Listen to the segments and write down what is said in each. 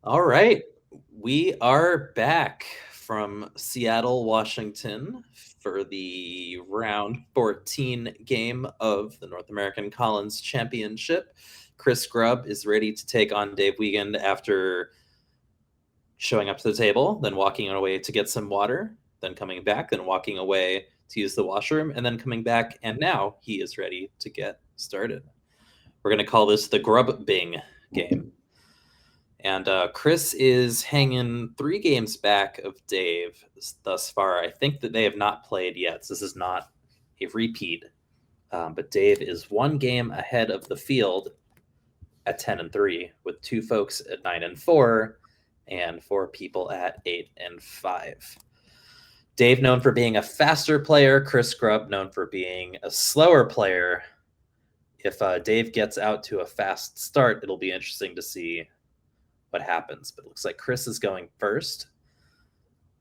All right. We are back from Seattle, Washington for the round 14 game of the North American Collins Championship. Chris Grubb is ready to take on Dave Wiegand after showing up to the table, then walking away to get some water, then coming back, then walking away to use the washroom, and then coming back. And now he is ready to get started. We're going to call this the Grubb Bing game. And Chris is hanging 3 games back of Dave thus far. I think that they have not played yet. So this is not a repeat. But Dave is 1 game ahead of the field at 10-3, with 2 folks at 9-4, and 4 people at 8-5. Dave known for being a faster player. Chris Grubb known for being a slower player. If Dave gets out to a fast start, it'll be interesting to see what happens. But it looks like Chris is going first.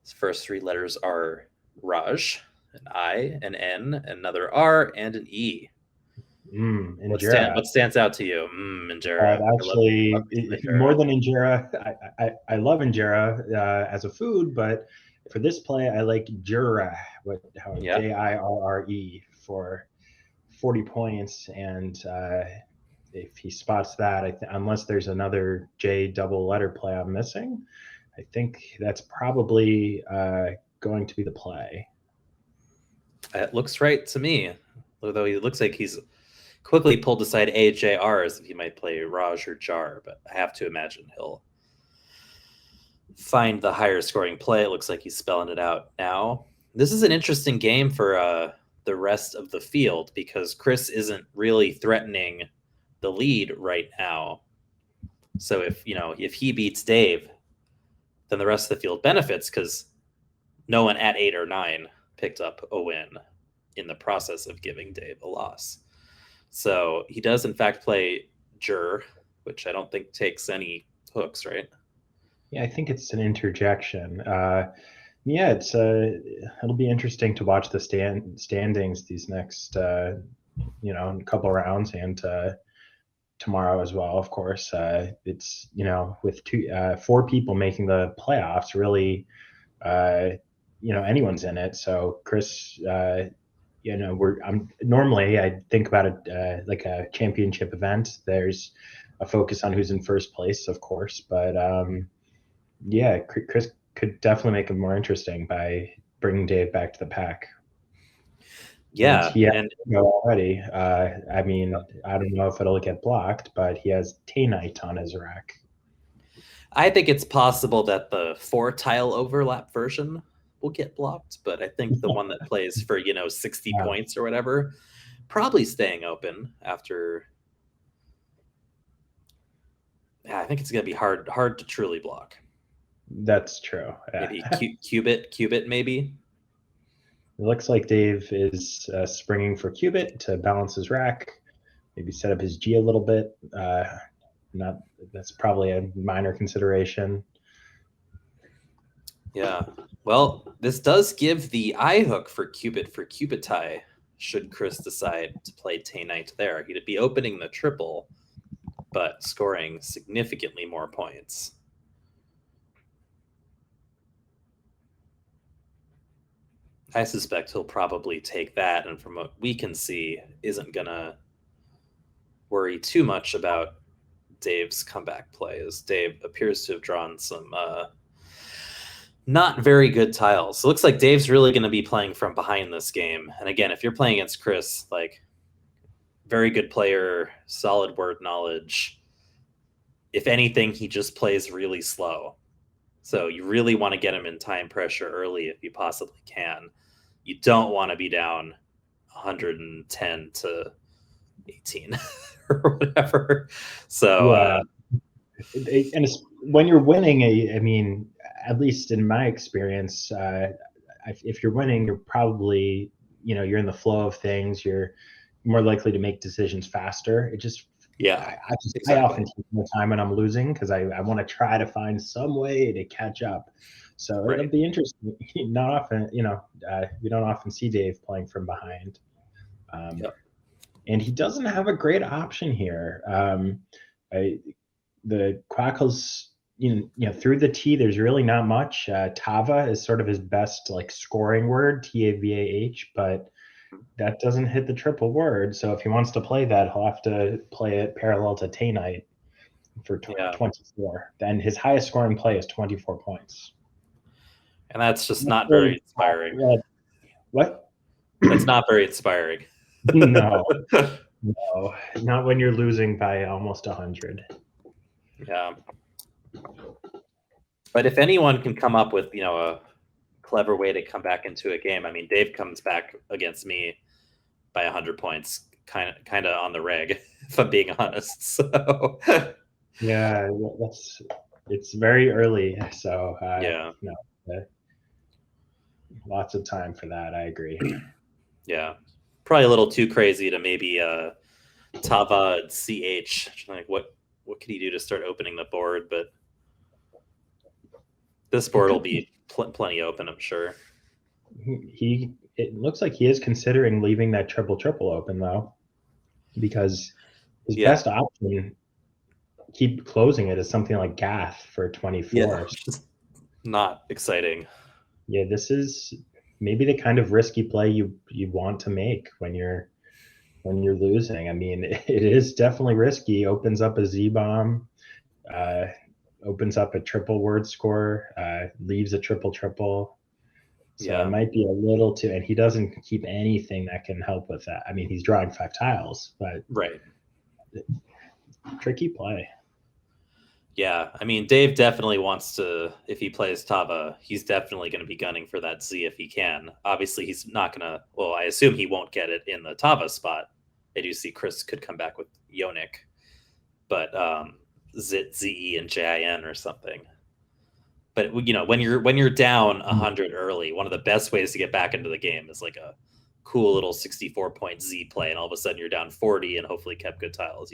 His first 3 letters are Raj, an I, an N, another R, and an E. What stands out to you? Injera. Actually, more than injera, I love injera as a food, but for this play, I like jura, Jirre for 40 points. And if he spots that, unless there's another J double letter play I'm missing, I think that's probably going to be the play. It looks right to me, although he looks like he's quickly pulled aside AJR as if he might play Raj or Jar, but I have to imagine he'll find the higher scoring play. It looks like he's spelling it out now. This is an interesting game for the rest of the field because Chris isn't really threatening the lead right now. So if he beats Dave, then the rest of the field benefits because no one at 8 or 9 picked up a win in the process of giving Dave a loss. So he does, in fact, play Jur, which I don't think takes any hooks, right? Yeah, I think it's an interjection. It'll be interesting to watch the standings these next, couple rounds and tomorrow as well. Of course, it's with 4 people making the playoffs, really, anyone's in it. So Chris, normally I think about it like a championship event. There's a focus on who's in first place, of course, but Chris could definitely make it more interesting by bringing Dave back to the pack. Yeah, and already. I don't know if it'll get blocked, but he has Tainite on his rack. I think it's possible that the 4 tile overlap version will get blocked, but I think the one that plays for 60 points or whatever, probably staying open after. Yeah, I think it's gonna be hard to truly block. That's true. Maybe Cubit, maybe. It looks like Dave is springing for Cubit to balance his rack, maybe set up his G a little bit. That's probably a minor consideration. Yeah. Well, this does give the I hook for Cubitai, should Chris decide to play Tainite there. He'd be opening the triple, but scoring significantly more points. I suspect he'll probably take that, and from what we can see, isn't gonna worry too much about Dave's comeback play, as Dave appears to have drawn some not very good tiles. So it looks like Dave's really going to be playing from behind this game. And again, if you're playing against Chris, like, very good player, solid word knowledge. If anything, he just plays really slow. So you really want to get him in time pressure early if you possibly can. You don't want to be down 110 to 18 or whatever. So, and when you're winning, at least in my experience, if you're winning, you're probably, you're in the flow of things. You're more likely to make decisions faster. It just, I often take more time when I'm losing because I want to try to find some way to catch up. So it'll be interesting. Not often, we don't often see Dave playing from behind. And he doesn't have a great option here. The Quackles through the T, there's really not much. Tava is sort of his best like scoring word, Tavah, but that doesn't hit the triple word. So if he wants to play that, he'll have to play it parallel to Tainite for Yeah, 24. Then his highest scoring play is 24 points. and that's just That's not really very inspiring. what? That's not very inspiring. No, no, not when you're losing by almost 100. Yeah, but if anyone can come up with a clever way to come back into a game, I mean, Dave comes back against me by 100 points, kind of on the reg, if I'm being honest. So Yeah, that's it's very early, so yeah, uh, lots of time for that. I agree. yeah, probably a little too crazy to maybe Tava and CH. Like what can he do to start opening the board? But this He board will could be plenty open, I'm sure. he it looks like he is considering leaving that triple triple open though, because his Yeah, best option, keep closing it, is something like Gath for yeah, 24. which is not exciting. Yeah, this is maybe the kind of risky play you want to make when you're losing. I mean, it is definitely risky. Opens up a Z bomb, uh, opens up a triple word score, leaves a triple triple. So it Yeah, might be a little too, and he doesn't keep anything that can help with that. I mean, he's drawing 5 tiles, but right. tricky play. Yeah, I mean, Dave definitely wants to. If he plays Tava, he's definitely going to be gunning for that Z if he can. Obviously, he's not going to. Well, I assume he won't get it in the Tava spot. I do see Chris could come back with Yonik, but Zit, ZE, and JIN or something. But when you're down 100 early, one of the best ways to get back into the game is like a cool little 64 point Z play, and all of a sudden you're down 40 and hopefully kept good tiles.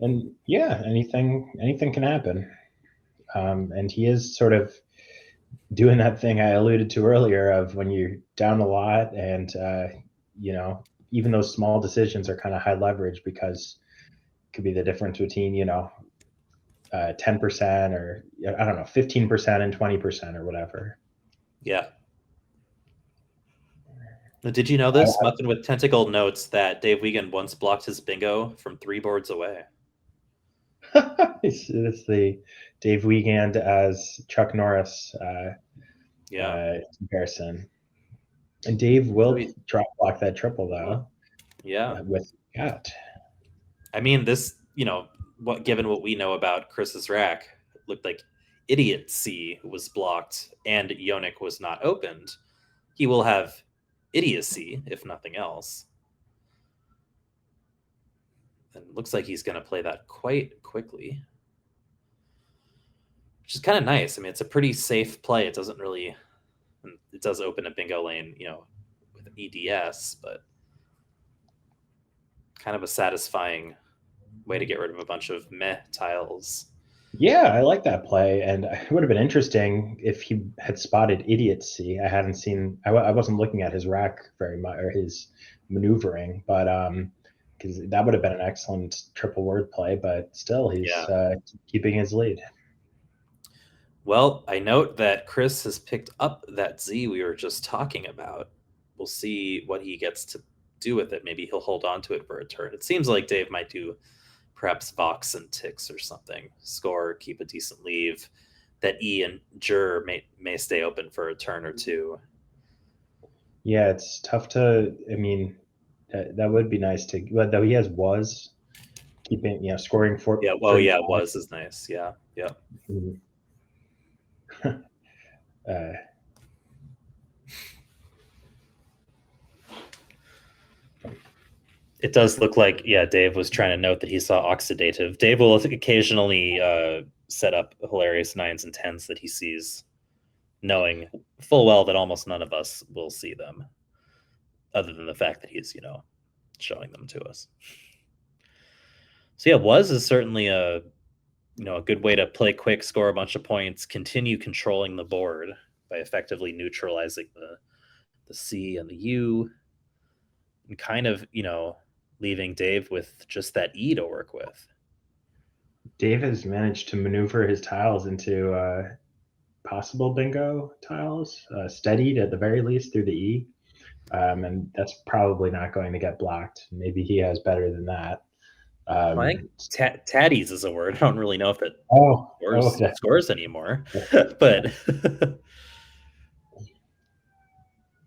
And yeah, anything can happen. And he is sort of doing that thing I alluded to earlier of when you're down a lot, and you know, even those small decisions are kind of high leverage because it could be the difference between 10% or I don't know 15% and 20% or whatever. Yeah. Did you know this? Muffin with Tentacle notes that Dave Wiegand once blocked his bingo from 3 boards away. It's the Dave Wiegand as Chuck Norris Yeah. comparison. And Dave So will drop block that triple huh. though Yeah. with Cat. I mean, this, given what we know about Chris's rack, looked like Idiot C was blocked and Yonik was not opened. He will have idiocy, if nothing else. And it looks like he's going to play that quite quickly, which is kind of nice. I mean, it's a pretty safe play. It doesn't really, it does open a bingo lane, with EDS, but kind of a satisfying way to get rid of a bunch of meh tiles. Yeah, I like that play, and it would have been interesting if he had spotted idiocy. I hadn't seen. I wasn't looking at his rack very much or his maneuvering, but because that would have been an excellent triple word play. But still, he's Yeah. keeping his lead. Well, I note that Chris has picked up that Z we were just talking about. We'll see what he gets to do with it. Maybe he'll hold on to it for a turn. It seems like Dave might do perhaps Vox and Ticks or something. Score, keep a decent leave. That E and Jur may stay open for a turn or two. Yeah, it's tough to. I mean, that would be nice to. But though he has was keeping, scoring Yeah, well, for yeah, was is nice. Yeah, yeah. Mhm. uh, It does look like, yeah, Dave was trying to note that he saw oxidative. Dave will occasionally set up hilarious 9s and 10s that he sees, knowing full well that almost none of us will see them, other than the fact that he's, showing them to us. So yeah, was is certainly a good way to play quick, score a bunch of points, continue controlling the board by effectively neutralizing the C and the U, and kind of leaving Dave with just that E to work with. Dave has managed to maneuver his tiles into possible bingo tiles, steadied at the very least through the E. And that's probably not going to get blocked. Maybe he has better than that. Well, I think Um, tatties is a word. I don't really know if it oh, scores anymore, but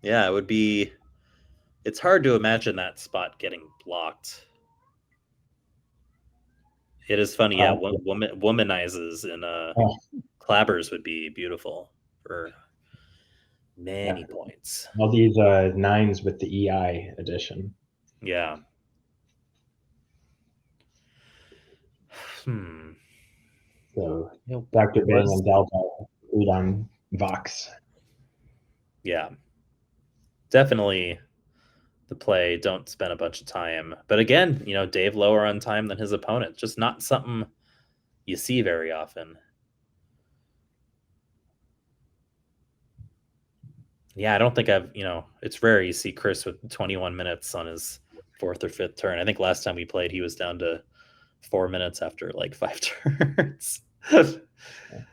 yeah, it would be. It's hard to imagine that spot getting blocked. It is funny, yeah. Womanizes in oh, clabbers would be beautiful for yeah. many points. All these nines with the EI edition. Yeah. Hmm. So It Dr. Bing was and Delta lead on Vox. yeah, definitely the play. Don't spend a bunch of time. But again, Dave lower on time than his opponent. Just not something you see very often. Yeah, I don't think it's rare you see Chris with 21 minutes on his fourth or fifth turn. I think last time we played, he was down to 4 minutes after like 5 turns. I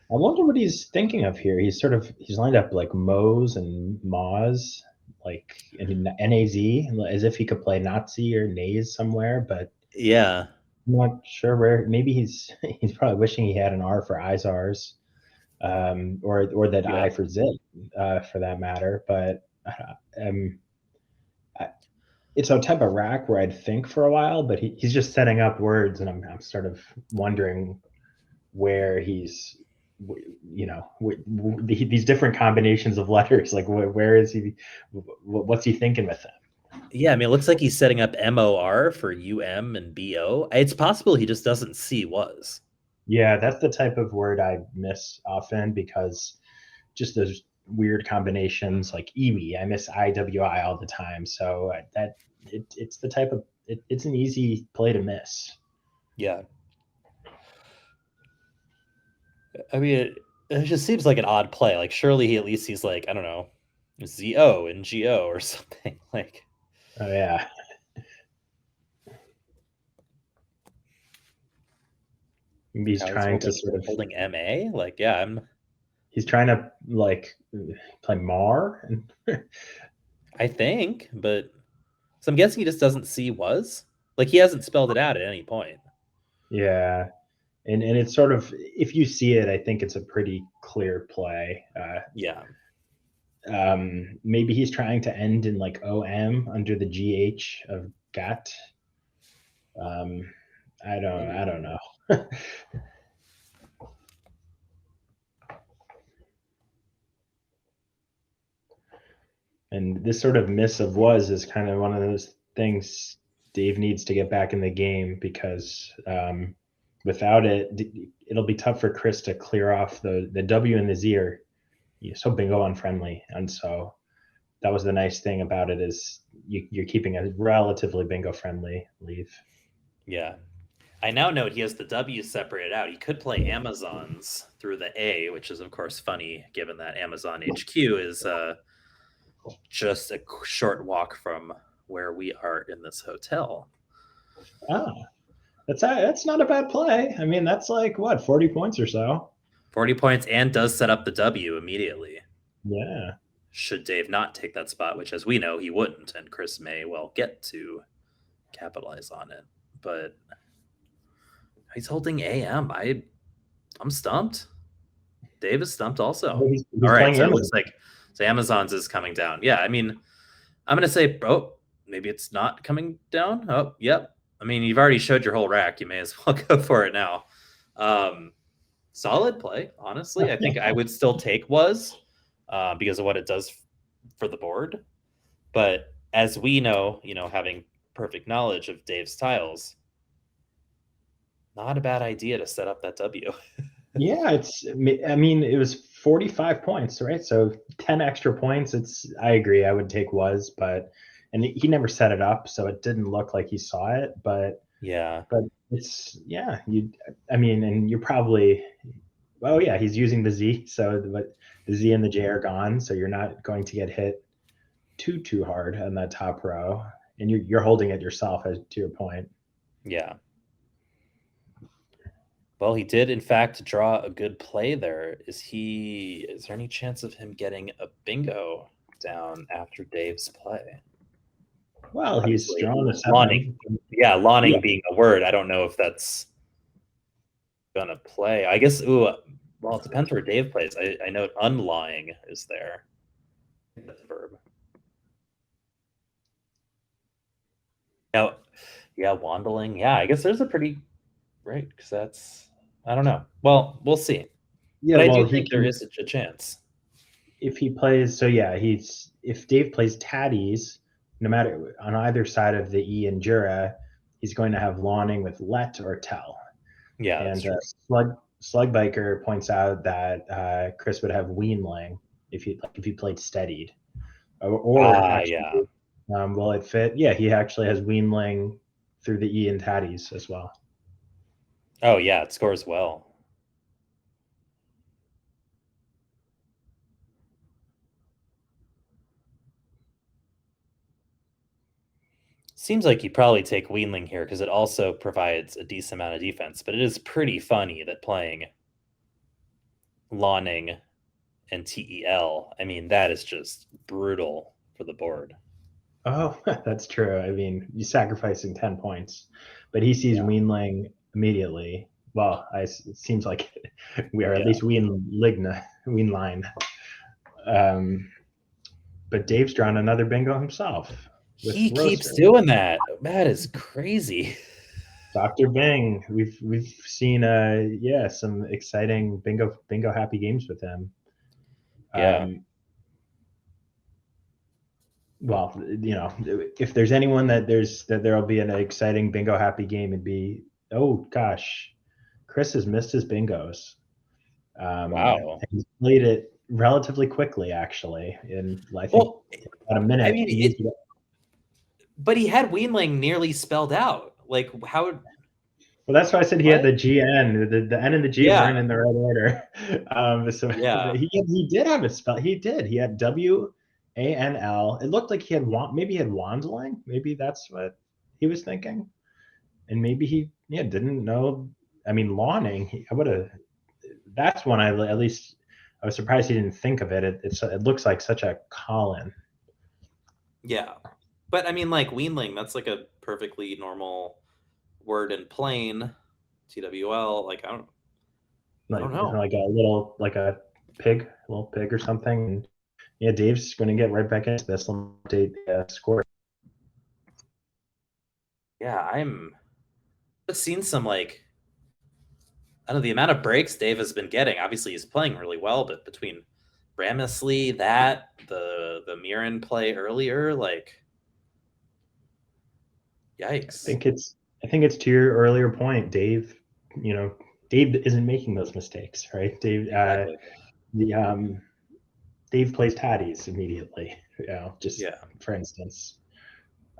wonder what he's thinking of here. He's lined up like Moe's and Moz, like in NAZ, as if he could play Nazi or Naze somewhere, but Yeah. I'm not sure where. Maybe he's he's probably wishing he had an R for Izars, or that Yeah. I for Zit, for that matter. But um, I, it's a type of rack where I'd think for a while, but he's just setting up words, and I'm sort of wondering where he's, these different combinations of letters. Like, where is he? What's he thinking with them? Yeah, I mean, it looks like he's setting up MOR for UM and BO. It's possible he just doesn't see was. Yeah, that's the type of word I miss often because just those weird combinations like Iwi. I miss IWI all the time. So it's the type of it's an easy play to miss. Yeah. I mean, it just seems like an odd play. Like, surely he at least he's like, I don't know, ZO and GO or something. Like, Oh yeah, maybe he's how he's trying to holding sort of holding MA. Like, yeah, he's trying to like play Mar. I think, but so I'm guessing he just doesn't see was. Like, he hasn't spelled it out at any point. Yeah, and it's sort of, if you see it, I think it's a pretty clear play. Yeah. Maybe he's trying to end in like OM under the GH of GAT. Um, I Maybe. don't know. And this sort of miss of was is kind of one of those things Dave needs to get back in the game because without it, it'll be tough for Chris to clear off the W and the Z are so bingo unfriendly, and so that was the nice thing about it is you're keeping a relatively bingo friendly leave. Yeah. I now note he has the W separated out. He could play Amazons through the A, which is of course funny given that Amazon HQ is just a short walk from where we are in this hotel. Ah, that's not a bad play. I mean, that's like what 40 points or so. 40 points and does set up the W immediately. Yeah. Should Dave not take that spot, which as we know he wouldn't, and Chris may well get to capitalize on it. But he's holding AM. I'm stumped. Dave is stumped also. All He's right, playing so it Amazon. looks like Amazon's is coming down. Yeah, I mean, I'm gonna say, oh, maybe it's not coming down. Oh, yep. I mean, you've already showed your whole rack. You may as well go for it now. Um, Solid play, honestly. I think I would still take was because of what it does for the board. But as we know, having perfect knowledge of Dave's tiles, not a bad idea to set up that W. Yeah, I mean, it was 45 points, right? So 10 extra points. I agree. I would take was, but, and he never set it up. So it didn't look like he saw it, Yeah. but yeah, I mean, and you're probably, oh yeah, he's using the Z. So the Z and the J are gone. So you're not going to get hit too hard on that top row. And you're holding it yourself, as to your point. Yeah. Well, he did in fact draw a good play there. Is there any chance of him getting a bingo down after Dave's play? Well, he's Obviously, drawn a lawning. 7. Yeah, Yeah. lawning being a word. I don't know if that's gonna play. I guess. Ooh, well, it depends where Dave plays. I know unlying is there. That's a verb. Yeah, yeah, wandling. Yeah, I guess there's a pretty right because that's. I don't know. Well, we'll see. Yeah, But I well, do he think there can is a chance. if he plays. So yeah, he's if Dave plays Taddies, no matter on either side of the E and Jura, he's going to have lawning with let or tell. Yeah, that's And true. Slug Biker points out that Chris would have Weenling if he played steadied, or Ah, actually, yeah. will it fit? Yeah, he actually has Weenling through the E and Taddies as well. Oh, yeah, it scores well. Seems like you'd probably take Weenling here because it also provides a decent amount of defense, but it is pretty funny that playing Lawning and TEL, I mean, that is just brutal for the board. Oh, that's true. I mean, you're sacrificing 10 points, but he sees Yeah. Weenling immediately. Well, it seems like we are at Yeah. least Weenline. Um, but Dave's drawn another bingo himself with He keeps Roaster. doing that. That is crazy. Dr. Bing. We've seen yeah, some exciting bingo happy games with him. Yeah. Um, well, if there's anyone that there'll be an exciting bingo happy game, it'd be, oh gosh, Chris has missed his bingos. Wow. He's played it relatively quickly, actually. In I think Well, about a I minute, mean, he used it. but he had Weenling nearly spelled out. Like, how, Well, that's why I said he had what? the GN. The N and the G Yeah. weren't in the right order. So Yeah. he did have it spelled. He did. He had WANL. It looked like he had maybe he had Wandling. Maybe that's what he was thinking. And maybe he didn't know. I mean, lawning. I would have. That's one at least I was surprised he didn't think of it. It looks like such a Colin. Yeah. But I mean, like, Weenling, that's like a perfectly normal word in plain, TWL. Like, I Like don't know. like a little like a little pig or something. And yeah, Dave's going to get right back into this. Let me update the score. Yeah, I've seen some like I don't know the amount of breaks Dave has been getting. Obviously, he's playing really well, but between Ramessley, the Mirren play earlier, like I yikes. think it's I think it's to your earlier point, Dave. You know, Dave isn't making those mistakes, right? Exactly. The Dave plays Taddies immediately. Just Yeah. for instance.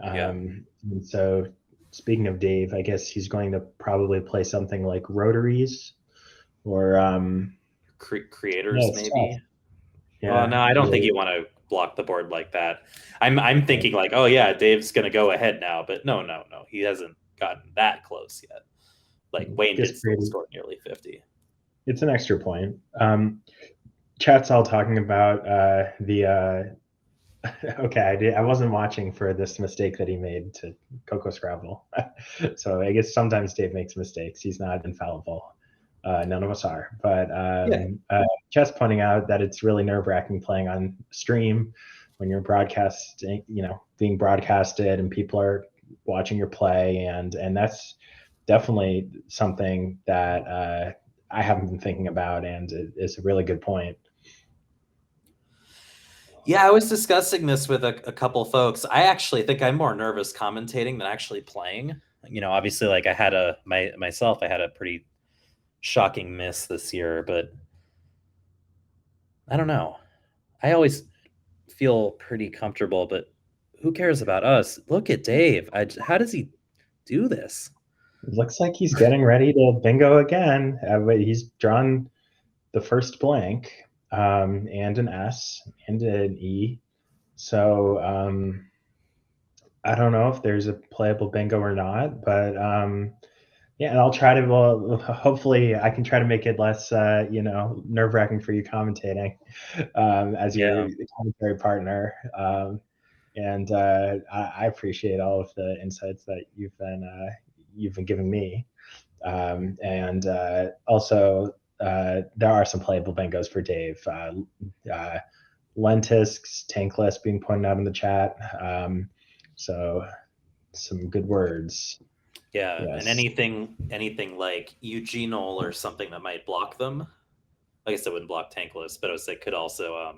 Yeah. And so, speaking of Dave, I guess he's going to probably play something like Rotaries or yeah, Creators it's tough. maybe. Well, no, Yeah, I don't think you want to block the board like that. I'm thinking like, oh yeah, Dave's gonna go ahead now, but no, no, no, he hasn't gotten that close yet. Like Wayne guess did still creative. score nearly 50. It's an extra point. Chat's all talking about the okay, I wasn't watching for this mistake that he made to Coco Scrabble. So I guess sometimes Dave makes mistakes. He's not infallible. None of us are. But Yeah. just pointing out that it's really nerve wracking playing on stream when you're broadcasting, being broadcasted and people are watching your play. And that's definitely something that I haven't been thinking about. And it's a really good point. Yeah, I was discussing this with a couple folks. I actually think I'm more nervous commentating than actually playing. Obviously, like I had myself, I had a pretty shocking miss this year, but I don't know. I always feel pretty comfortable, but who cares about us? Look at Dave. How does he do this? Looks like he's getting ready to bingo again. He's drawn the first blank and an S and an E. So I don't know if there's a playable bingo or not, but Yeah, and I'll try to. Well, hopefully, I can try to make it less, nerve wracking for you commentating, as your Yeah. commentary partner. And I appreciate all of the insights that you've been giving me. And also, there are some playable bingos for Dave. Uh, Lentisks, Tankless being pointed out in the chat. So some good words. Yeah, and Yes. anything like eugenol or something that might block them. I guess it wouldn't block tankless, but I was like could also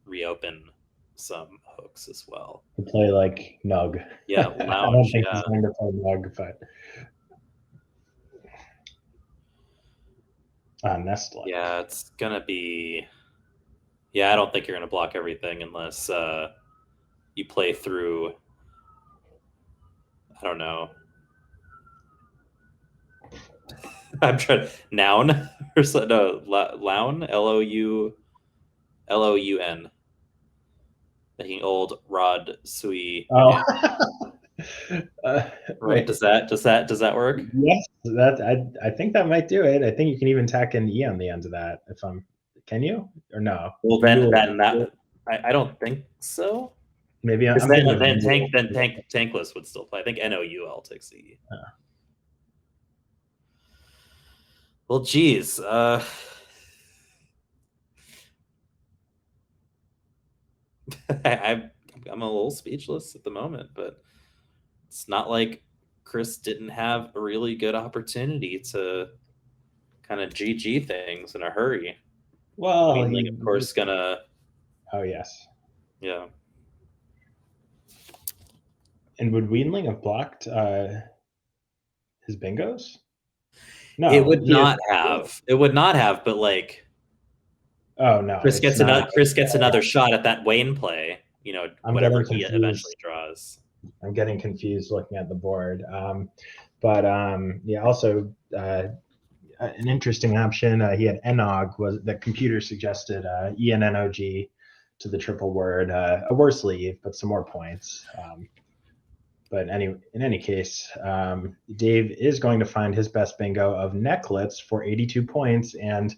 reopen some hooks as well. To play like Nug. Yeah, I don't lounge. think he's Yeah, going to play Nug, but Nestle. yeah, it's gonna be. Yeah, I don't think you're gonna block everything unless you play through. I don't know. I'm trying noun or so, no loun Loun. Making old Rod Sui Oh, again. Right? wait. Does that work? Yes, I think that might do it. I think you can even tack an E on the end of that. If I'm, can you or no? Well, then You then that I don't think so. maybe Because I'm thinking of tankless would still play. I think NOUL takes the E. Well, geez. I, I'm a little speechless at the moment, but it's not like Chris didn't have a really good opportunity to kind of GG things in a hurry. well, Wheatling, of course, gonna oh yes. yeah. And would Weenling have blocked his bingos? It No, would he is. not have. It would not have, but like Oh no, it's not. Chris gets another shot at that Wayne play, I'm whatever getting he eventually confused. draws. I'm getting confused looking at the board. But yeah, also an interesting option. He had Enog, was the computer suggested ENNOG to the triple word, a worse leave, but some more points. But in any case, Dave is going to find his best bingo of necklets for 82 points, and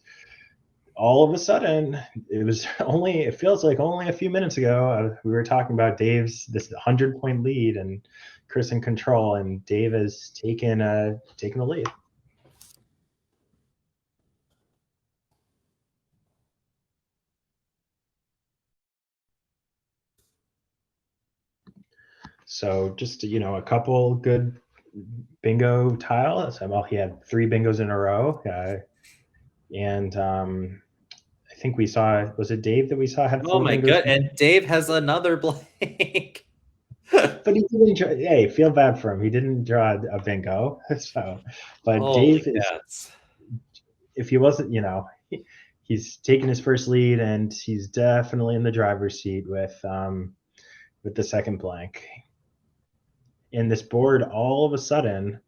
all of a sudden, it feels like only a few minutes ago, we were talking about Dave's this 100-point lead and Chris in control, and Dave has taken the lead. So just a couple good bingo tiles. Well, he had 3 bingos in a row, and I think we saw, was it Dave that we saw had Oh 4 my bingos? god! And Dave has another blank. But he didn't. Hey, feel bad for him. He didn't draw a bingo. So, but Holy Dave is, cats! if he wasn't, he's taken his first lead, and he's definitely in the driver's seat with the second blank. In this board, all of a sudden,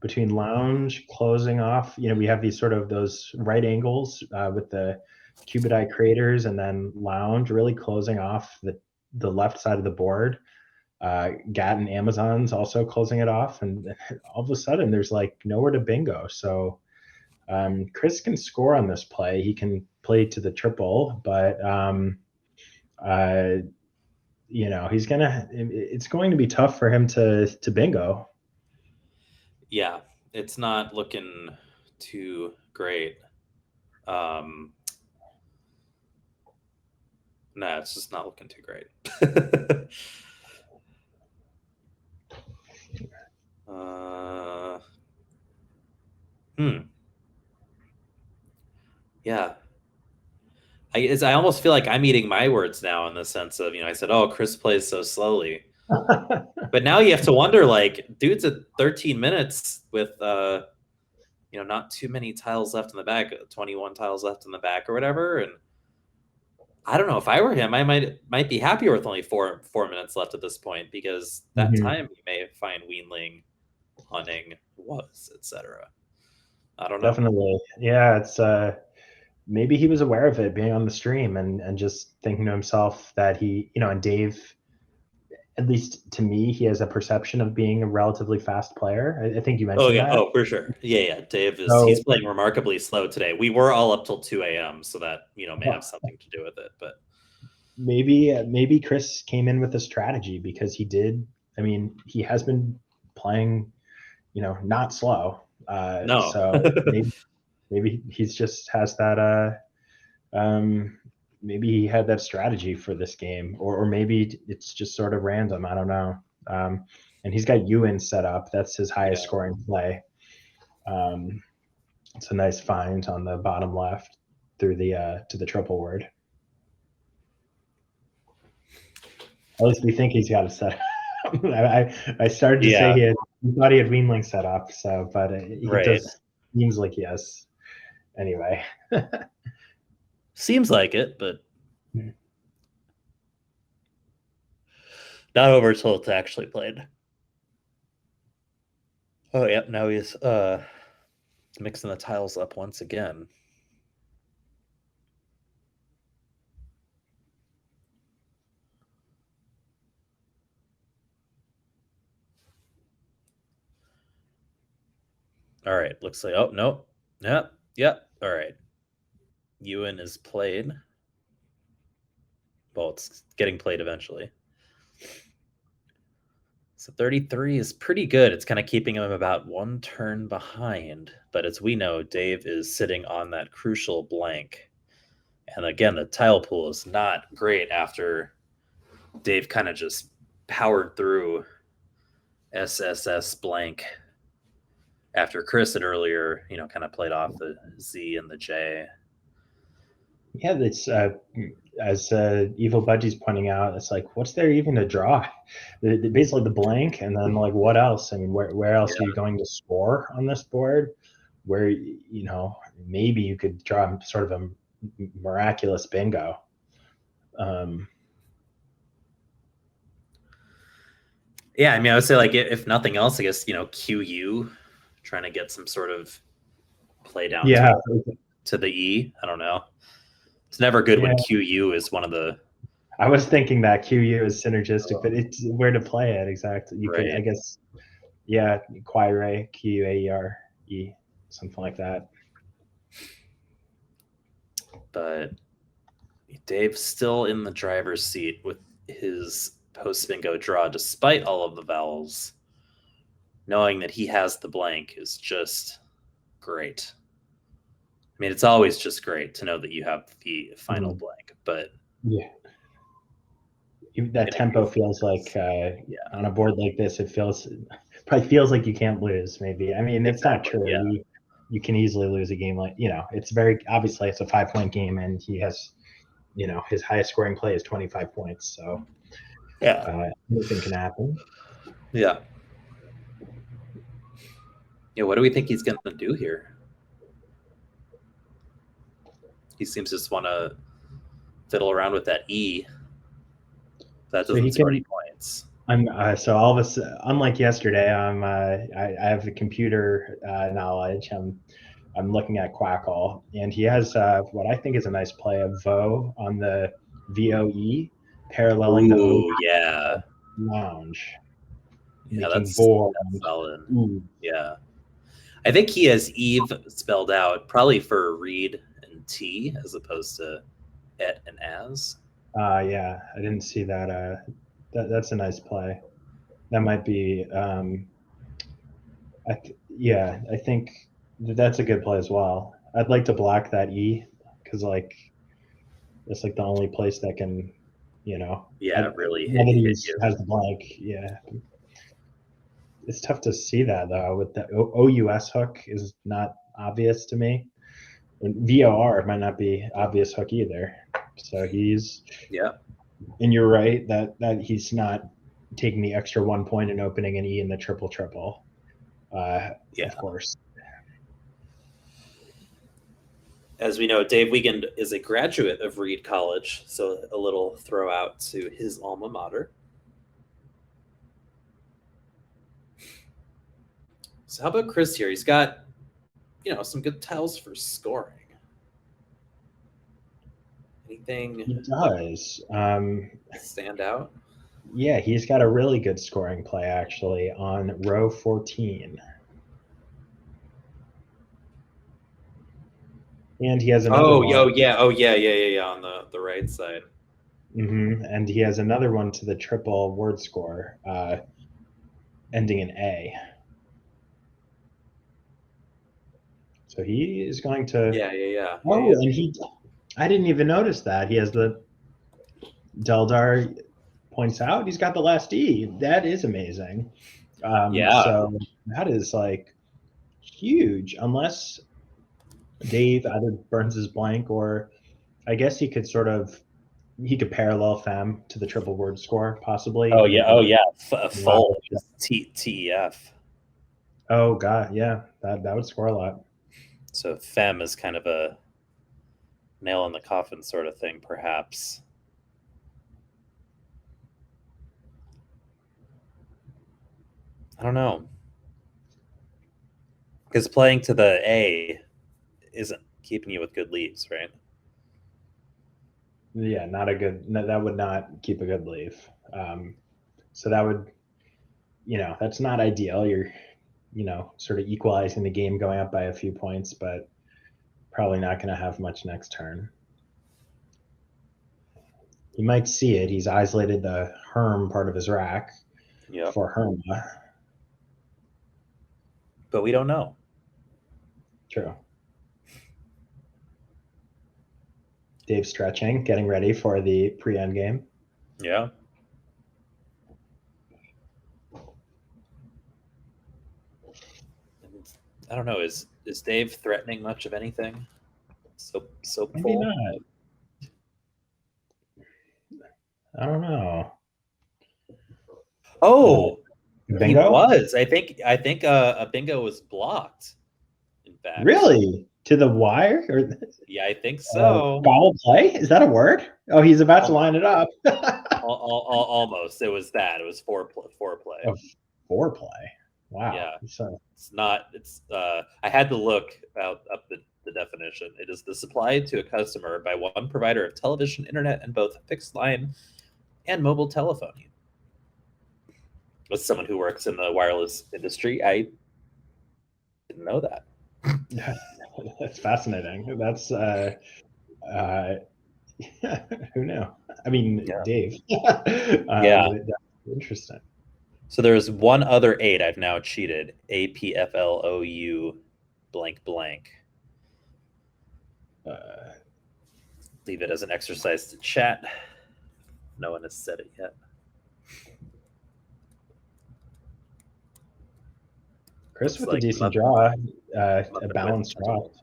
between lounge closing off, we have these sort of those right angles with the cubit craters, and then lounge really closing off the left side of the board. Gat and Amazon's also closing it off, and all of a sudden there's like nowhere to bingo. So Chris can score on this play. He can play to the triple, but it's going to be tough for him to bingo. Yeah, it's not looking too great. No, it's just not looking too great. uh, hmm. Yeah. I almost feel like I'm eating my words now in the sense of, I said, oh, Chris plays so slowly. But now you have to wonder, like, dude's at 13 minutes with, not too many tiles left in the back, 21 tiles left in the back or whatever. And I don't know, if I were him, I might be happier with only four minutes left at this point, because that Mhm. time you may find Weenling, Hunting, was, etc. I don't know. Definitely. Yeah, it's maybe he was aware of it being on the stream and just thinking to himself that and Dave, at least to me, he has a perception of being a relatively fast player. I think you Oh mentioned yeah, that. oh for sure. Yeah. Dave he's So playing remarkably slow today. We were all up till 2 a.m., so that may have something to do with it. But maybe Chris came in with a strategy because he did. I mean, he has been playing, not slow. no. So maybe he's just has that. Maybe he had that strategy for this game, or maybe it's just sort of random. I don't know. And he's got Ewan set up. That's his highest Yeah. scoring play. Um, it's a nice find on the bottom left through the to the triple word. At least we think he's got it set up. I started to say Yeah. he thought he had Weenling set up, so but he Right. does seems like he has. Anyway, Seems like it, but not over till it's actually played. Oh yeah, now he's mixing the tiles up once again. All right, looks like no. Yep. All right. Ewan is played. Well, it's getting played eventually. So 33 is pretty good. It's kind of keeping him about one turn behind. But as we know, Dave is sitting on that crucial blank. And again, the tile pool is not great after Dave kind of just powered through SSS blank after Chris had earlier, kind of played off the Z and the J. yeah, it's as Evil Budgie's pointing out. It's like, what's there even to draw? Basically the blank, and then like what else? I mean, where else are you Yeah. going to score on this board? Where maybe you could draw sort of a miraculous bingo. Yeah, I mean, I would say like if nothing else, I guess QU, trying to get some sort of play down Yeah, to the E. I don't know. It's never good yeah. when QU is one of the I was thinking that QU is synergistic, but it's where to play it exactly. You could, I right, guess, yeah, Quire, QAERE, something like that. but Dave's still in the driver's seat with his post bingo draw, despite all of the vowels. Knowing that he has the blank is just great. I mean, it's always just great to know that you have the final blank, but Yeah, that tempo feels like yeah, on a board like this, it probably feels like you can't lose. Maybe I mean it's not exactly. true. Yeah, You can easily lose a game like it's very obviously it's a 5-point game, and he has his highest scoring play is 25 points. So yeah, anything can happen. yeah. Yeah, what do we think he's going to do here? He seems to just want to fiddle around with that E. That So he doesn't score any can. points. I'm so all of us. Unlike yesterday, I have the computer knowledge. I'm looking at Quackle, and he has what I think is a nice play of Vo on the VOE, paralleling the O Ooh, yeah. lounge, Yeah, making that's Vo. solid. Ooh, Yeah. I think he has Eve spelled out probably for read and T as opposed to et and as. yeah, I didn't see that. That's a nice play. That might be. Yeah, I think that's a good play as well. I'd like to block that E because it's like the only place that can, Yeah, really now that hit you. has the blank, yeah. It's tough to see that though. With the OUS hook is not obvious to me. And VOR might not be obvious hook either. So Yeah. and you're right that he's not taking the extra 1 point and opening an E in the triple triple. Yeah. Of course. As we know, Dave Wiegand is a graduate of Reed College, so a little throw out to his alma mater. So how about Chris here? He's got, some good tiles for scoring. Anything He does. stand out? Yeah, he's got a really good scoring play actually on row 14. And he has another Oh, one. yeah, on the right side. And he has another one to the triple word score, ending in A. So he is going to. Yeah. Oh, and I didn't even notice that. He has the Deldar points out he's got the last E. That is amazing. Yeah. So that is like huge, unless Dave either burns his blank or I guess he could parallel Fem to the triple word score, possibly Oh yeah. make Oh him yeah. wow. Full just TEF. Oh god, yeah, that would score a lot. So fem is kind of a nail in the coffin sort of thing, perhaps. I don't know. Because playing to the A isn't keeping you with good leads, right? Yeah, not a good. No, that would not keep a good leave. So that would, that's not ideal. You're, sort of equalizing the game, going up by a few points, but probably not going to have much next turn. You might see it. He's isolated the Herm part of his rack Yep. for Herma. But we don't know. True. Dave stretching, getting ready for the pre-end game. Yeah. I don't know. Is Dave threatening much of anything? Maybe Soapful. not. I don't know. Uh, Oh, he Bingo? was. I think a bingo was blocked. In fact, Really? To the wire? Or yeah, I think so. foul play? Is that a word? Oh, he's about to Almost. line it up. Almost. It was that. It was foreplay. Of foreplay. Wow. Yeah. So, It's not. It's. I had to look up the definition. It is the supply to a customer by one provider of television, internet, and both fixed line and mobile telephony. As someone who works in the wireless industry, I didn't know that. that's fascinating. That's uh, who knew? I mean, Yeah. Dave. Yeah. That's interesting. So there's one other eight I've now cheated. APFLOU blank blank. Uh, Leave it as an exercise to chat. No one has said it yet. Chris Looks with a like decent draw, a Muffin with balanced draw. tentacles.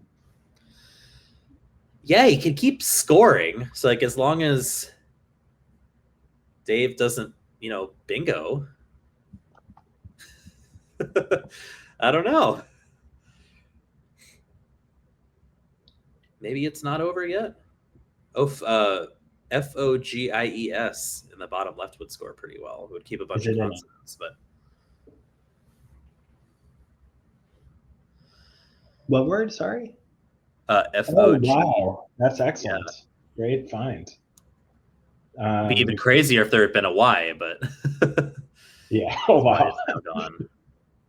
Yeah, he can keep scoring. So like as long as Dave doesn't, bingo. I don't know. Maybe it's not over yet. Oh, FOGIES in the bottom left would score pretty well. It would keep a Is bunch of it in? consonants, but What word? Sorry. Oh FOG. wow, that's Yeah, excellent. Great find. it'd be even Um, crazier if there had been a Y, but yeah. Oh Y wow. is now gone.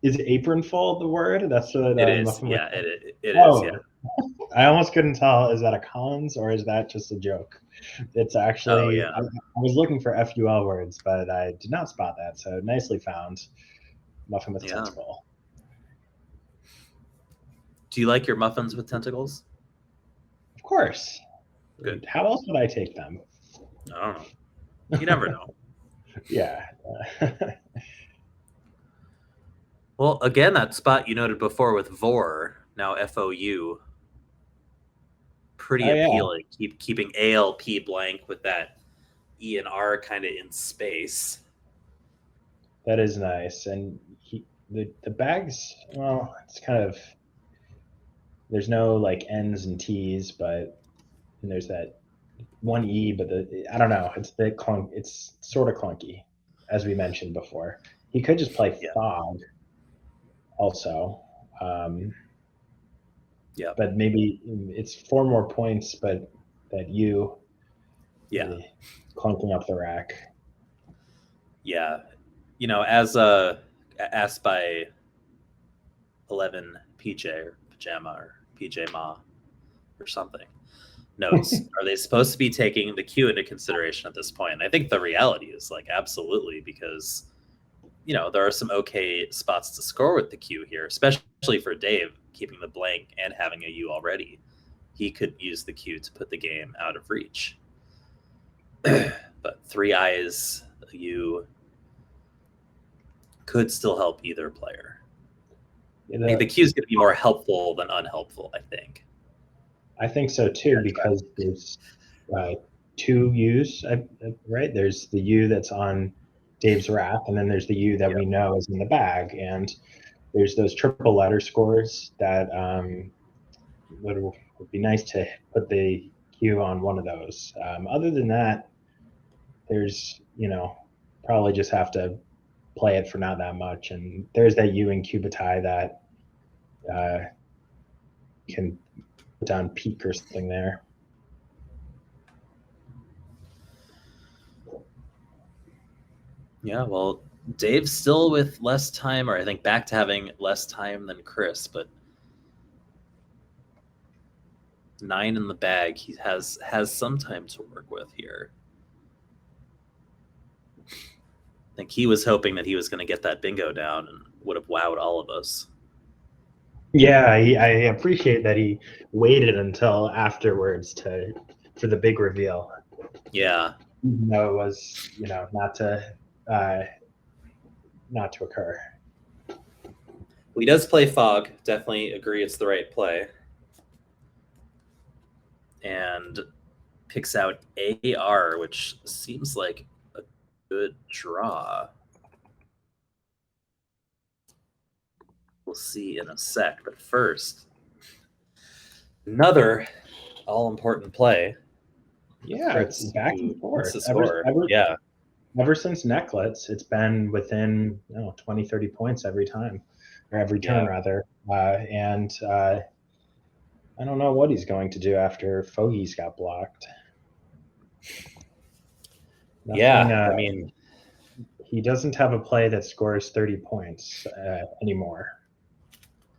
Is apron fold the word? That's what It is. muffin with. Yeah, it is. Yeah. Oh, I almost couldn't tell. Is that a Collins or is that just a joke? It's Oh actually. yeah. I was looking for FUL words, but I did not spot that. So nicely found. Muffin with Yeah. tentacle. Do you like your muffins with tentacles? Of course. Good. How else would I take them? I don't know. You never know. Yeah. Well, again, that spot you noted before with Vor, now FOU, pretty Oh yeah, appealing. Keeping ALP blank with that E and R kind of in space. that is nice. And the bags. Well, it's kind of there's no like N's and T's, but and there's that one E, but I don't know. It's the clunk. It's sort of clunky, as we mentioned before. He could just play Yeah. Fog also, um, Yeah. but maybe it's 4 more points. But that U Yeah. clunking up the rack. Yeah, as asked by 11 PJ or Pajama or PJ Ma or something notes, are they supposed to be taking the Q into consideration at this point? And I think the reality is like absolutely, because there are some okay spots to score with the Q here, especially for Dave keeping the blank and having a U already. He could use the Q to put the game out of reach. But three eyes, a U could still help either player. I think the Q is going to be more helpful than unhelpful, I think. I think so too, because there's two U's, right? There's the U that's on Dave's wrap, and then there's the U that we know is in the bag. And there's those triple letter scores that would be nice to put the Q on one of those. Other than that, there's, probably just have to play it for not that much. And there's that U in Kubitai that can put down peak or something there. Yeah, well, Dave's still with less time, or I think back to having less time than Chris, but 9 in the bag. He has some time to work with here. I think he was hoping that he was going to get that bingo down and would have wowed all of us. Yeah, I appreciate that he waited until afterwards for the big reveal. Yeah. Even though it was, not to occur. Well, he does play Fog. Definitely agree it's the right play. And picks out AR, which seems like a good draw. We'll see in a sec. But first, another all-important play. Yeah, it's back and forth. Yeah. Ever since Necklets, it's been within 20, 30 points every time, or every turn, rather. And I don't know what he's going to do after Fogey's got blocked. I mean, he doesn't have a play that scores 30 points anymore.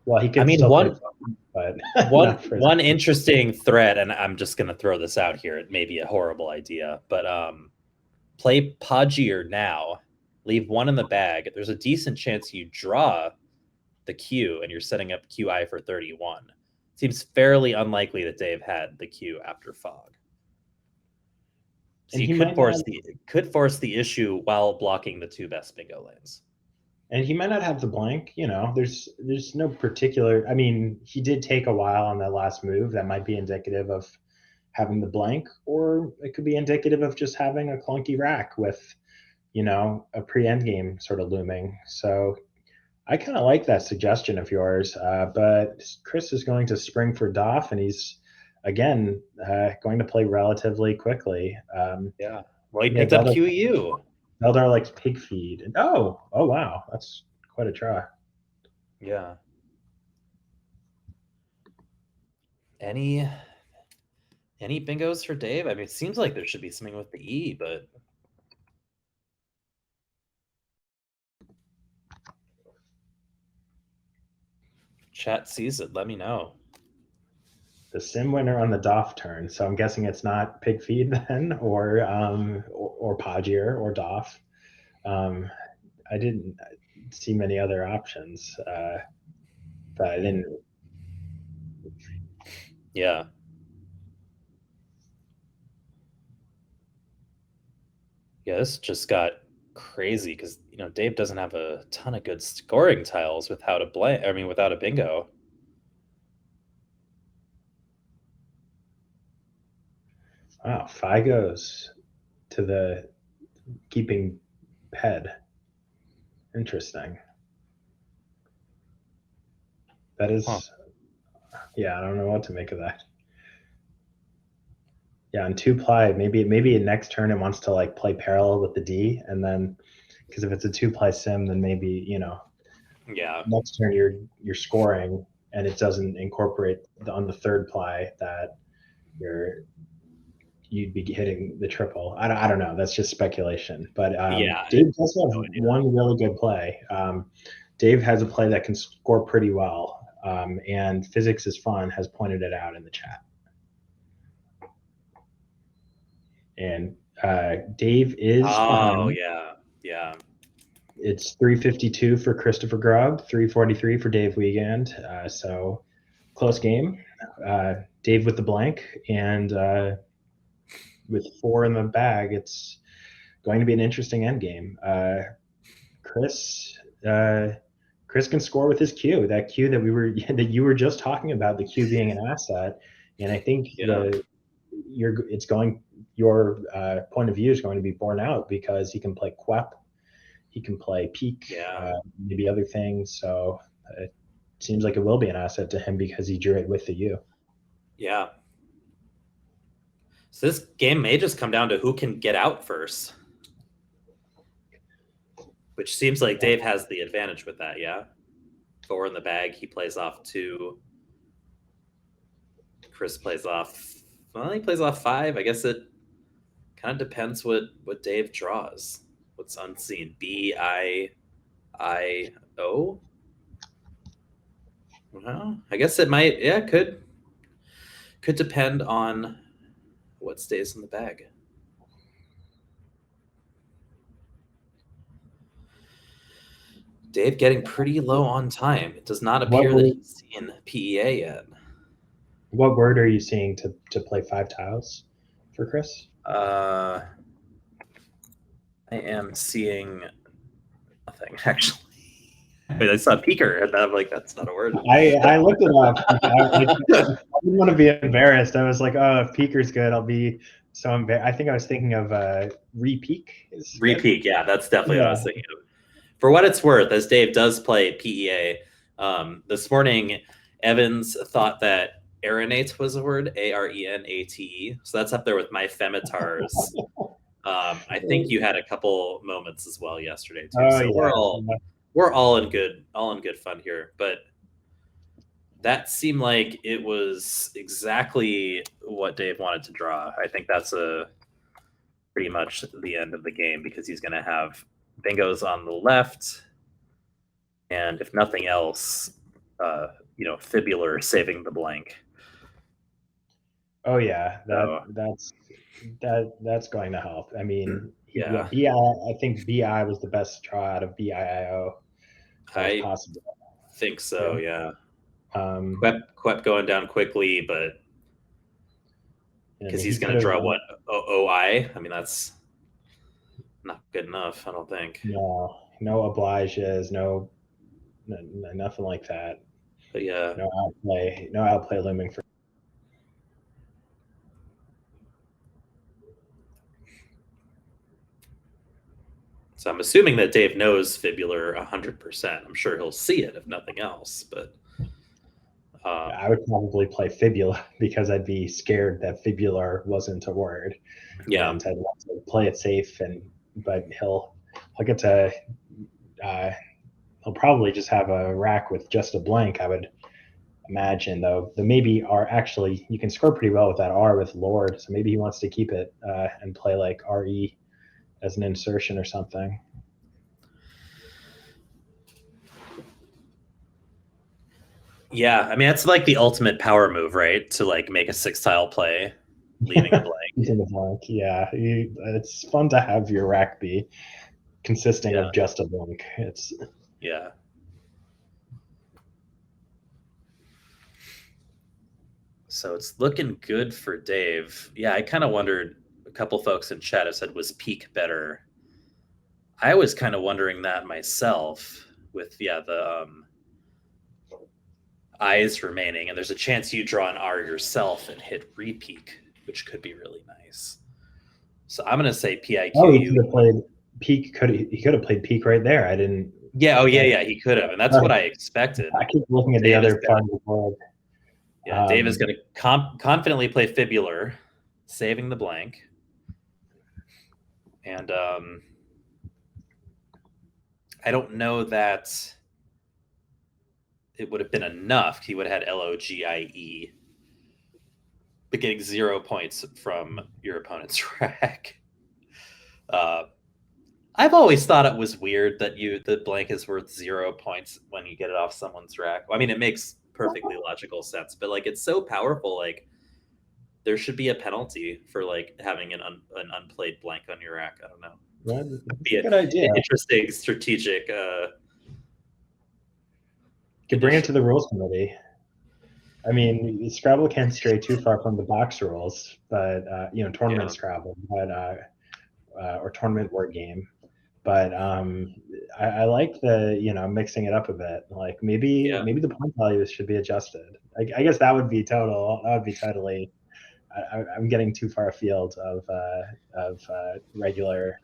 Well, he could still play Fogey, but one interesting thread, and I'm just going to throw this out here. It may be a horrible idea, but play Podgier now, leave one in the bag. There's a decent chance you draw the Q and you're setting up QI for 31. Seems fairly unlikely that Dave had the Q after Fog. So you could force the issue while blocking the two best bingo lanes. And he might not have the blank, there's no particular, I mean, he did take a while on that last move. That might be indicative of having the blank, or it could be indicative of just having a clunky rack with, a pre-end game sort of looming. So I kind of like that suggestion of yours, but Chris is going to spring for Doff, and he's, again, going to play relatively quickly. Well, he picked up QEU. Eldar likes pig feed. Oh, wow. That's quite a try. Yeah. Any bingos for Dave? I mean, it seems like there should be something with the E, but chat sees it. Let me know. The sim winner on the Doff turn. So I'm guessing it's not pig feed then, or Podgier or Doff. I didn't see many other options, but I didn't. Yeah. Yeah, this just got crazy because Dave doesn't have a ton of good scoring tiles without a bingo. Wow, Phi goes to the keeping head. Interesting. That is, yeah, I don't know what to make of that. Yeah, on two ply, maybe next turn it wants to like play parallel with the D, and then because if it's a two ply sim, then maybe next turn you're scoring, and it doesn't incorporate on the third ply that you'd be hitting the triple. I don't know. That's just speculation. But Yeah, Dave does have no idea. one really good play. Dave has a play that can score pretty well, and Physics is Fun has pointed it out in the chat. And Dave is Oh, behind. yeah. Yeah. It's 352 for Christopher Grubb, 343 for Dave Wiegand. So close game. Dave with the blank, and with 4 in the bag, it's going to be an interesting end game. Chris Chris can score with his Q, that Q that we were that you were just talking about, the Q being an asset. And I think Yeah. your point of view is going to be borne out because he can play Quep, he can play Peak, Yeah. maybe other things. So it seems like it will be an asset to him because he drew it with the U. Yeah. So this game may just come down to who can get out first, which seems like Dave has the advantage with that. Yeah. 4 in the bag. He plays off 2. Chris plays off. Well, he plays off 5. I guess it kind of depends what Dave draws. What's unseen? B-I-I-O. Well, I guess it might. Yeah, could depend on what stays in the bag. Dave getting pretty low on time. It does not What appear that word, he's seen PEA yet. what word are you seeing to play 5 tiles for Chris? I am seeing nothing actually. I mean, I saw peaker, and I'm like, that's not a word. I looked it up. I didn't want to be embarrassed. I was like, oh, if Peaker's good, I'll be so embarrassed. I think I was thinking of re-peak is good. Repeak, yeah, that's definitely what I Yeah. was thinking of. For what it's worth, as Dave does play PEA, this morning Evans thought that arenate was a word, Arenate. So that's up there with my femitars. I think you had a couple moments as well yesterday too. Oh So yeah. we're all in good fun here. But that seemed like it was exactly what Dave wanted to draw. I think that's a pretty much the end of the game because he's going to have bingos on the left, and if nothing else, fibular saving the blank. Oh yeah. So That's going to help. I mean, yeah, yeah, BI. I think BI was the best draw out of BIIO that was I possible. think so. Yeah. Yeah, Um, Quep going down quickly, but and because he he's going could to have draw what OI. I mean, that's not good enough. I don't think. no obliges, nothing like that. But yeah, No outplay looming for. so I'm assuming that Dave knows fibular 100%. I'm sure he'll see it if nothing else. But I would probably play fibula because I'd be scared that fibular wasn't a word, yeah, and I'd want to play it safe. But he'll get to he'll probably just have a rack with just a blank. I would imagine, though. The maybe R, actually you can score pretty well with that R with Lord, so maybe he wants to keep it and play like RE as an insertion or something. yeah. I mean, that's like the ultimate power move, right? To like make a 6 tile play, leaving a Using blank. the blank, yeah. It's fun to have your rack be consisting Yeah, of just a blank. It's yeah. So it's looking good for Dave. Yeah, I kind of wondered. A couple folks in chat have said, was peak better? I was kind of wondering that myself. With the eyes remaining, and there's a chance you draw an R yourself and hit repeak, which could be really nice. So I'm gonna say oh, he PIQ. could have played peak. He could have played peak right there. I didn't. Yeah, oh yeah, Okay. yeah, he could have, and that's what I expected. I keep looking at the Dave is other gonna, part of the board. yeah, Dave is gonna confidently play fibular, saving the blank, and I don't know that it would have been enough. He would have had LOGIE, but getting 0 points from your opponent's rack. Uh, I've always thought it was weird that the blank is worth 0 points when you get it off someone's rack. I mean, it makes perfectly logical sense, but like it's so powerful. Like there should be a penalty for like having an unplayed blank on your rack. I don't know. Yeah, Be good idea. an interesting strategic. Could bring it to the rules committee. I mean, Scrabble can't stray too far from the box rules, but tournament Scrabble, but or tournament word game. But I like the mixing it up a bit. Like maybe the point values should be adjusted. I guess that would be total. That would be totally. I'm getting too far afield of regular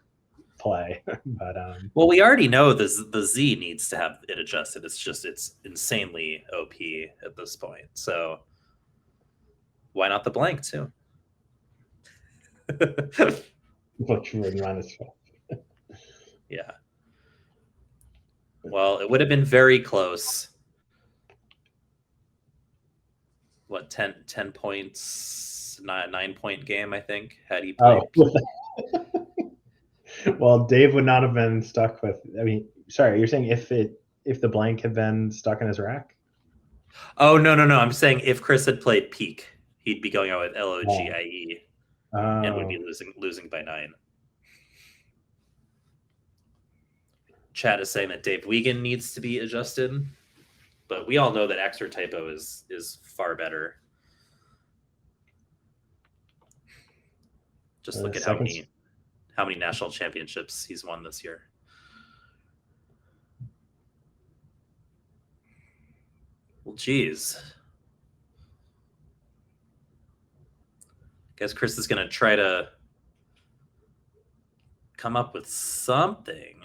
play, but well, we already know the Z needs to have it adjusted. It's insanely OP at this point. So why not the blank too? Which would minus 12. Yeah. Well, it would have been very close. What, 10 points, 9-point game, I think, had he played. Well, Dave would not have been stuck with. I mean, sorry, you're saying if the blank had been stuck in his rack? Oh no! I'm saying if Chris had played Peak, he'd be going out with LOGIE and would be losing by 9. Chat is saying that Dave Wiegand needs to be adjusted, but we all know that extra typo is far better. Just look at how many national championships he's won this year. Well, geez. Guess Chris is going to try to come up with something.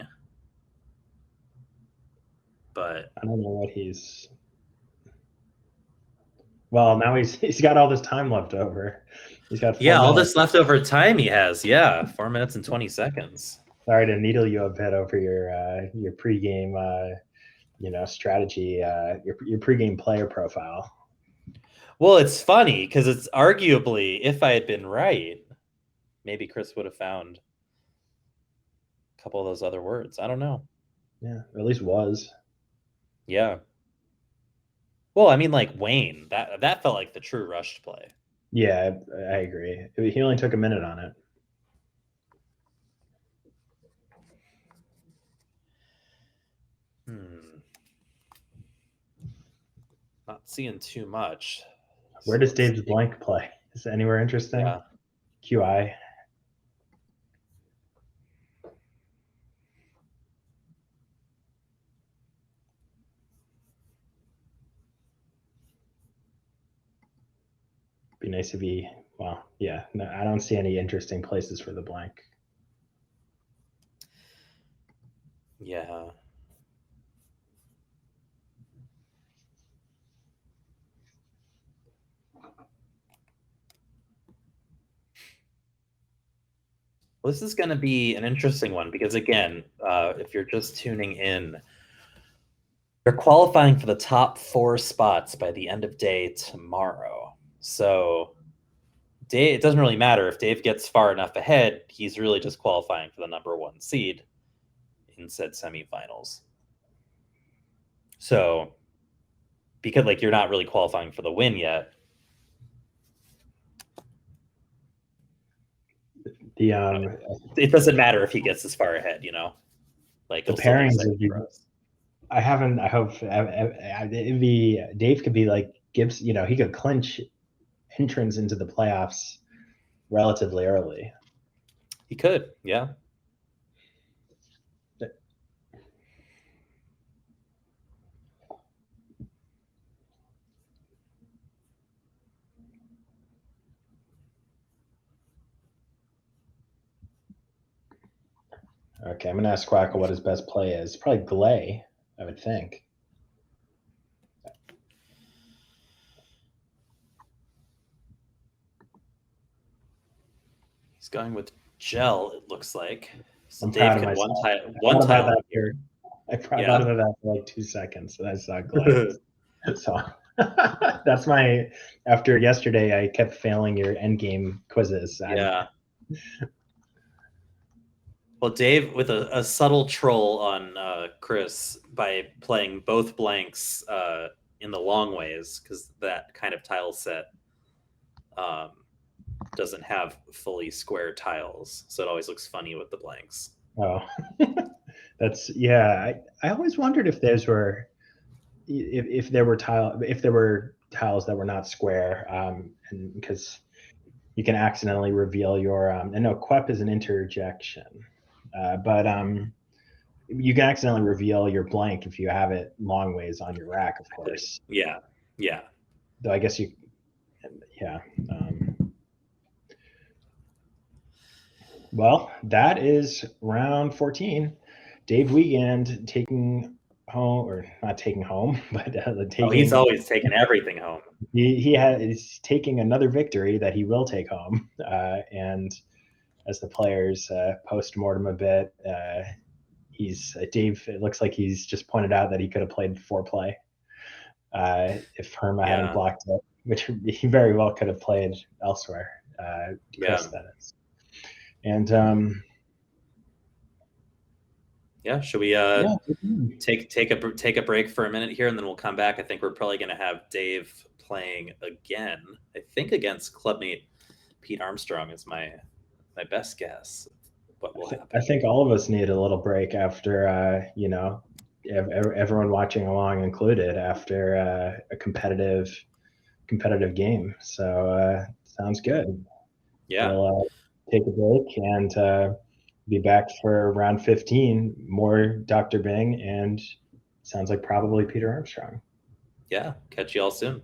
But I don't know what he's. Well, now he's got all this time left over. He's got 4 all minutes. this leftover time he has. Yeah, 4 minutes and 20 seconds. Sorry to needle you a bit over your pregame, strategy, your pregame player profile. Well, it's funny because it's arguably, if I had been right, maybe Chris would have found a couple of those other words. I don't know. Yeah, or at least was. Yeah. Well, I mean, like Wayne, that felt like the true rushed play. Yeah, I agree. He only took a minute on it. Not seeing too much. Where does Dave's blank play? Is it anywhere interesting? Yeah. QI. Be nice if he. Well, yeah. No, I don't see any interesting places for the blank. Yeah. Well, this is going to be an interesting one because, again, if you're just tuning in, they're qualifying for the top 4 spots by the end of day tomorrow. So it doesn't really matter if Dave gets far enough ahead. He's really just qualifying for the number 1 seed in said semifinals. So because you're not really qualifying for the win yet. It doesn't matter if he gets as far ahead, Like the pairings would be. I hope it'd be Dave could be like Gibbs. He could clinch entrance into the playoffs relatively early. He could, yeah. Okay, I'm going to ask Quackle what his best play is. Probably Glay, I would think. He's going with gel, it looks like. So I'm Dave proud of can myself. one tile here. I thought about that for like 2 seconds, and I saw Glay. So That's my. After yesterday, I kept failing your endgame quizzes. Yeah. Well, Dave, with a subtle troll on Chris by playing both blanks in the long ways, because that kind of tile set um, doesn't have fully square tiles, so it always looks funny with the blanks. Oh, that's yeah. I always wondered if those were if there were tiles that were not square, and because you can accidentally reveal your. And no, quep is an interjection, but you can accidentally reveal your blank if you have it long ways on your rack, of course. Yeah, yeah, Though I guess you, yeah. Well, that is round 14. Dave Wiegand taking home, or not taking home, but oh, he's taking. always taking everything home. Is taking another victory that he will take home. And as the players post mortem a bit, he's Dave. It looks like he's just pointed out that he could have played foreplay if Herma hadn't Yeah, blocked it, which he very well could have played elsewhere. yeah, Chris, that is. And yeah. Should we yeah, take a break for a minute here, and then we'll come back? I think we're probably going to have Dave playing again. I think against clubmate Pete Armstrong is my best guess. What will I happen? think all of us need a little break after everyone watching along included after a competitive game. So sounds good. Yeah, We'll take a break and be back for round 15. More Dr. Bing and sounds like probably Peter Armstrong. yeah. Catch you all soon.